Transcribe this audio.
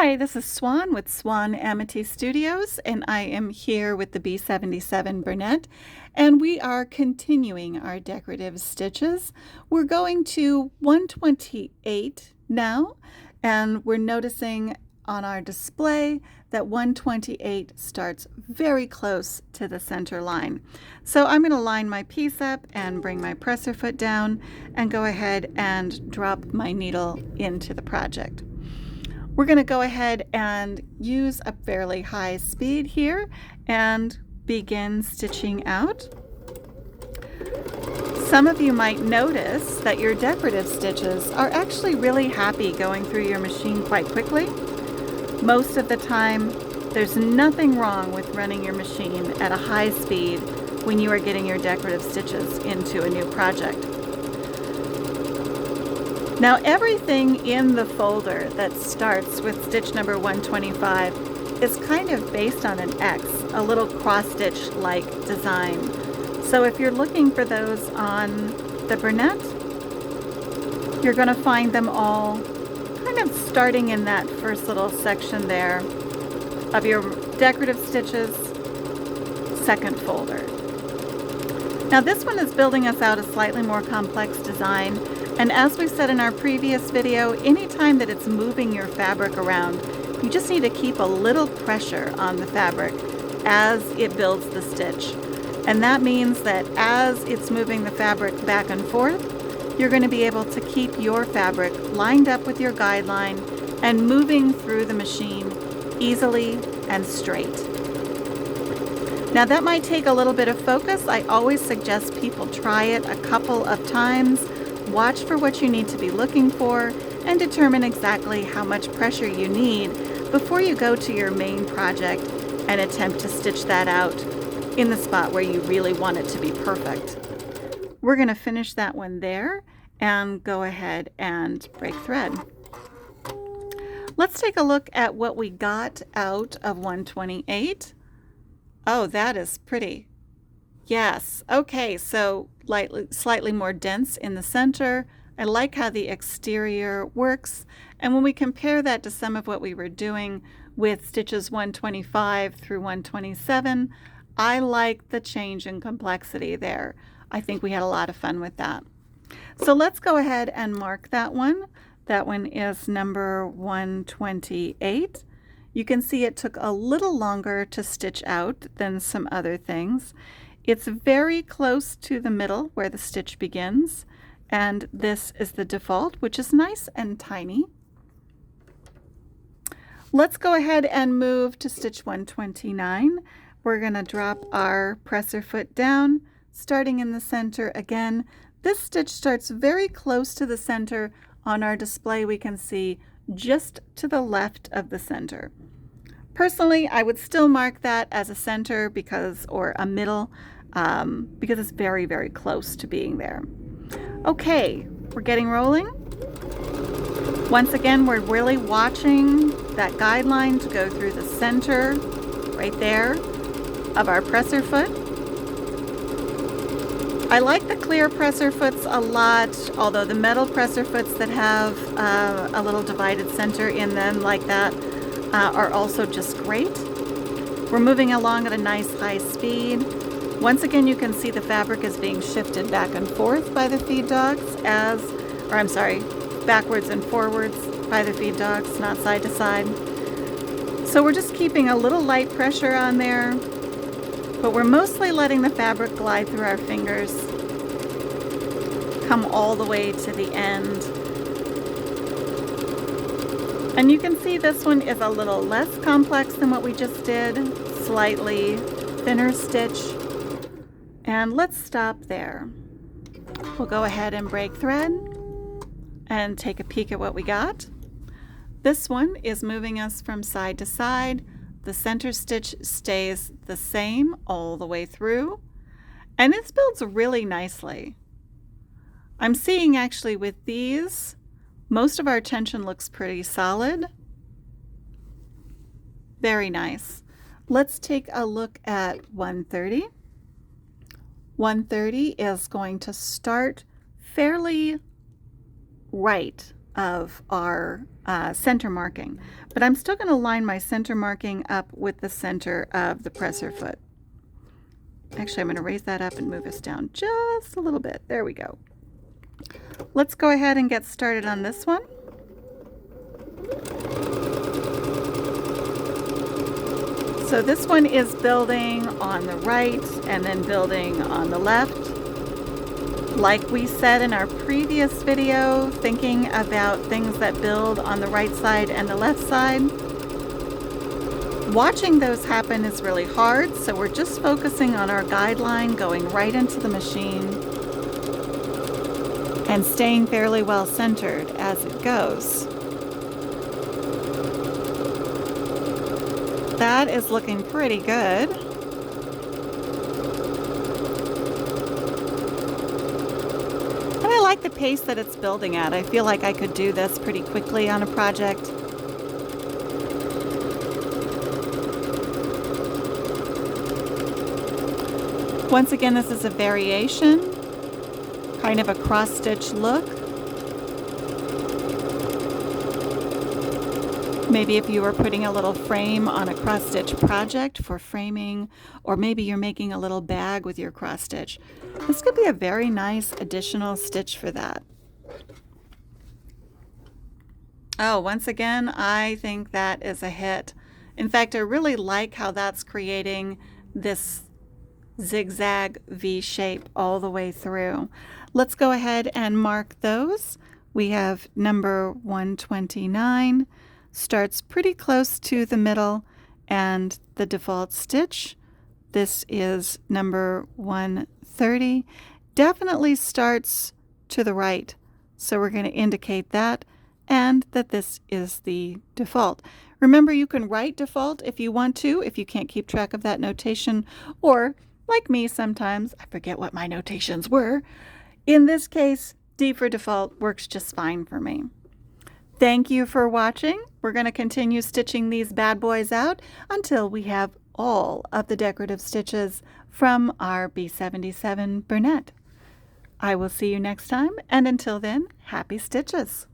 Hi, this is Swan with Swan Amity Studios, and I am here with the B-77 Bernette, and we are continuing our decorative stitches. We're going to 128 now, and we're noticing on our display that 128 starts very close to the center line. So I'm going to line my piece up and bring my presser foot down and go ahead and drop my needle into the project. We're going to go ahead and use a fairly high speed here and begin stitching out. Some of you might notice that your decorative stitches are actually really happy going through your machine quite quickly. Most of the time, there's nothing wrong with running your machine at a high speed when you are getting your decorative stitches into a new project. Now everything in the folder that starts with stitch number 125 is kind of based on an X, a little cross-stitch like design. So if you're looking for those on the Bernette, you're going to find them all kind of starting in that first little section there of your decorative stitches, second folder. Now this one is building us out a slightly more complex design. And as we said in our previous video, anytime that it's moving your fabric around, you just need to keep a little pressure on the fabric as it builds the stitch. And that means that as it's moving the fabric back and forth, you're going to be able to keep your fabric lined up with your guideline and moving through the machine easily and straight. Now that might take a little bit of focus. I always suggest people try it a couple of times. Watch for what you need to be looking for and determine exactly how much pressure you need before you go to your main project and attempt to stitch that out in the spot where you really want it to be perfect. We're going to finish that one there and go ahead and break thread. Let's take a look at what we got out of 128. Oh, that is pretty. Yes. Okay, so slightly more dense in the center. I like how the exterior works. And when we compare that to some of what we were doing with stitches 125 through 127, I like the change in complexity there. I think we had a lot of fun with that. So let's go ahead and mark that one. That one is number 128. You can see it took a little longer to stitch out than some other things. It's very close to the middle where the stitch begins, and this is the default, which is nice and tiny. Let's go ahead and move to stitch 129. We're going to drop our presser foot down, starting in the center again. This stitch starts very close to the center. On our display, we can see just to the left of the center. Personally, I would still mark that as a center or a middle because it's very, very close to being there. Okay, we're getting rolling. Once again, we're really watching that guideline to go through the center right there of our presser foot. I like the clear presser foots a lot, although the metal presser foots that have a little divided center in them like that are also just great. We're moving along at a nice high speed. Once again, you can see the fabric is being shifted back and forth by the feed dogs backwards and forwards by the feed dogs, not side to side. So we're just keeping a little light pressure on there, but we're mostly letting the fabric glide through our fingers, come all the way to the end. And you can see this one is a little less complex than what we just did, slightly thinner stitch. And let's stop there. We'll go ahead and break thread and take a peek at what we got. This one is moving us from side to side. The center stitch stays the same all the way through, and this builds really nicely. I'm seeing actually with these, most of our tension looks pretty solid. Very nice. Let's take a look at 130. 130 is going to start fairly right of our center marking. But I'm still going to line my center marking up with the center of the presser foot. Actually, I'm going to raise that up and move us down just a little bit. There we go. Let's go ahead and get started on this one. So this one is building on the right and then building on the left. Like we said in our previous video, thinking about things that build on the right side and the left side. Watching those happen is really hard, so we're just focusing on our guideline going right into the machine and staying fairly well centered as it goes. That is looking pretty good. And I like the pace that it's building at. I feel like I could do this pretty quickly on a project. Once again, this is a variation, kind of a cross-stitch look. Maybe if you were putting a little frame on a cross-stitch project for framing, or maybe you're making a little bag with your cross-stitch. This could be a very nice additional stitch for that. Oh, once again, I think that is a hit. In fact, I really like how that's creating this zigzag V shape all the way through. Let's go ahead and mark those. We have number 129. Starts pretty close to the middle and the default stitch. This is number 130. Definitely starts to the right, so we're going to indicate that and that this is the default. Remember, you can write default if you want to, if you can't keep track of that notation, or like me sometimes, I forget what my notations were. In this case, D for default works just fine for me. Thank you for watching. We're going to continue stitching these bad boys out until we have all of the decorative stitches from our B-77 Bernette. I will see you next time, and until then, happy stitches!